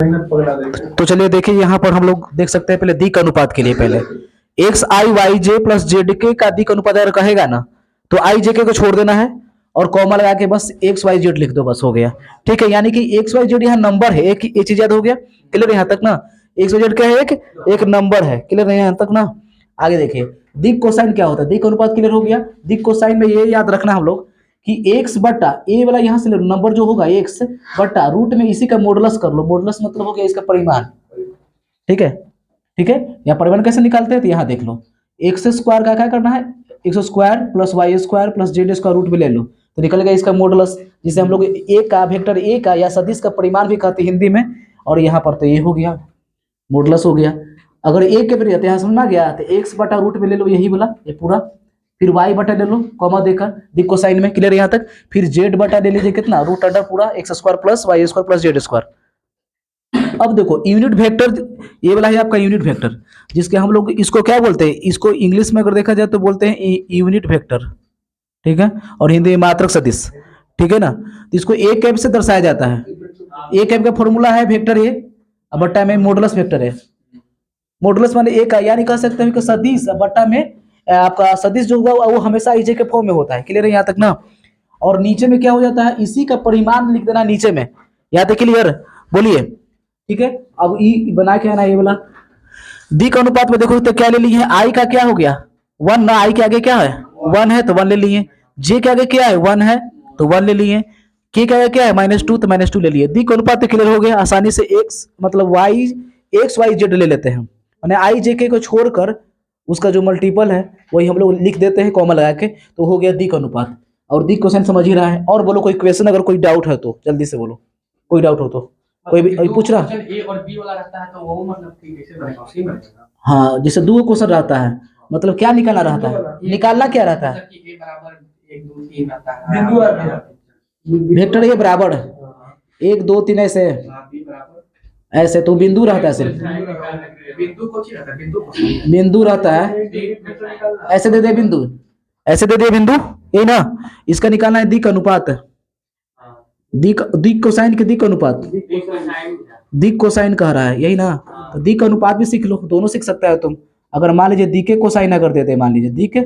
तो चलिए देखिए, यहाँ पर हम लोग देख सकते हैं पहले दिक अनुपात के लिए पहले एक्स आई वाई जे प्लस जेड के का दिक अनुपात अगर कहेगा ना तो आई जे के को छोड़ देना है और कॉमा लगा के बस एक्स वाई जेड लिख दो, बस हो गया। ठीक है, यानी कि एक्स वाई जेड यहाँ नंबर है, एक चीज याद हो गया। क्लियर यहाँ तक ना? एक्स वाई जेड क्या है? एक नंबर है। क्लियर है यहाँ तक ना? आगे देखिए दिक कोसाइन क्या होता है, दिक अनुपात क्लियर हो गया। दिक कोसाइन में ये याद रखना हम लोग कि एक्स बट्टा ए वाला यहाँ से नंबर जो होगा एक्स बट्टा रूट में इसी का मॉडुलस कर लो। मॉडुलस मतलब हो गया इसका परिमाण। ठीक है, ठीक है। यहाँ परिमाण कैसे निकालते हैं तो यहाँ देख लो, एक्स स्क्वायर का क्या करना है, x square plus y square plus z square root में ले लो तो निकल गया इसका मॉडुलस, जिसे हम लोग ए का वेक्टर ए का या सदिश का परिमाण भी कहते हैं हिंदी में। और यहाँ पर तो ये हो गया मॉडुलस हो गया। अगर ए के फिर यहाँ समझ में गया तो एक्स बटा रूट में ले लो, यही बोला ये पूरा, फिर वाई बटा ले लो कॉमा देकर दिक कोसाइन में। क्लियर यहाँ तक? फिर जेड बटा ले लीजिए कितना, रूट अंडर पूरा x square plus y square plus z square. अब देखो यूनिट वेक्टर ये वाला है आपका यूनिट वेक्टर, जिसके हम लोग इसको क्या बोलते हैं, इसको इंग्लिश में अगर देखा जाए तो बोलते हैं यूनिट वेक्टर। ठीक है, और हिंदी में मात्रक सदिश। ठीक है ना? तो इसको ए कैप से दर्शाया जाता है। ए कैप का फॉर्मूला है वेक्टर ए बट्टा में मॉडुलस वेक्टर है। मॉडुलस माने ए का, यानी कह सकते हैं कि सदिश बट्टा में आपका सदिश जो होगा वो हमेशा आईजे के फॉर्म में होता है। क्लियर है यहाँ तक ना? और नीचे में क्या हो जाता है, इसी का परिमाण लिख देना नीचे में। यहाँ तक क्लियर? बोलिए। ठीक है, अब ई बना के आना ये वाला दिक अनुपात में देखो तो क्या ले लिए, आई का क्या हो गया 1 ना, आई के आगे क्या है 1 है तो 1 ले लिए, जे के आगे क्या है 1 है तो 1 ले लिए, के आगे क्या है -2 तो -2 ले लिए। दिक अनुपात तो क्लियर हो गया। आसानी से एक्स मतलब वाई एक्स वाई जेड ले लेते हैं, मैंने आई जे के को छोड़कर उसका जो मल्टीपल है वही हम लोग लिख देते हैं कॉमा लगा के, तो हो गया दिक अनुपात। और दिक क्वेश्चन समझ ही रहा है। और बोलो कोई क्वेश्चन, अगर कोई डाउट है तो जल्दी से बोलो, कोई डाउट हो तो। कोई भी पूछ रहा है? ए और बी वाला रहता है तो वो मतलब कि कैसे बनेगा, उसी में बनेगा। हाँ, जैसे दो क्वेश्चन रहता है, मतलब क्या निकालना रहता है, निकालना क्या रहता है, ए बराबर 1 2 3 रहता है, बिंदु वेक्टर ए बराबर 1 2 3 ऐसे बी बराबर ऐसे, तो बिंदु रहता है सिर्फ, बिंदु को ही रहता है, बिंदु रहता है। ऐसे दे दे बिंदु, ऐसे दे दे बिंदु, ये ना इसका निकालना है दिक अनुपात। दिक दिक कोसाइन के दिक अनुपात, दिक कोसाइन कह रहा है यही ना? तो दिक अनुपात भी सीख लो, दोनों सीख सकता है तुम। अगर मान लीजिए दिके कोसाइन अगर देते, मान लीजिए दिक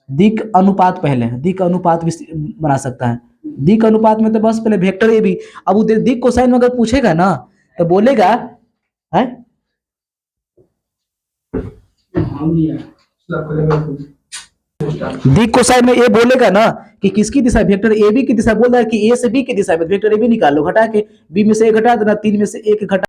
दिक अनुपात, पहले दिक अनुपात भी बना सकता है। दिक अनुपात में तो बस पहले वेक्टर ए भी, अब वो दिक कोसाइन में अगर पूछेगा ना तो बोलेगा है दिक कोसाइन में ए बोलेगा ना कि किसकी दिशा, वेक्टर ए बी की दिशा, बोल रहा है कि ए से बी की दिशा में, वेक्टर ए बी निकाल लो, घटा के बी में से ए घटा देना, 3 में से 1 घटा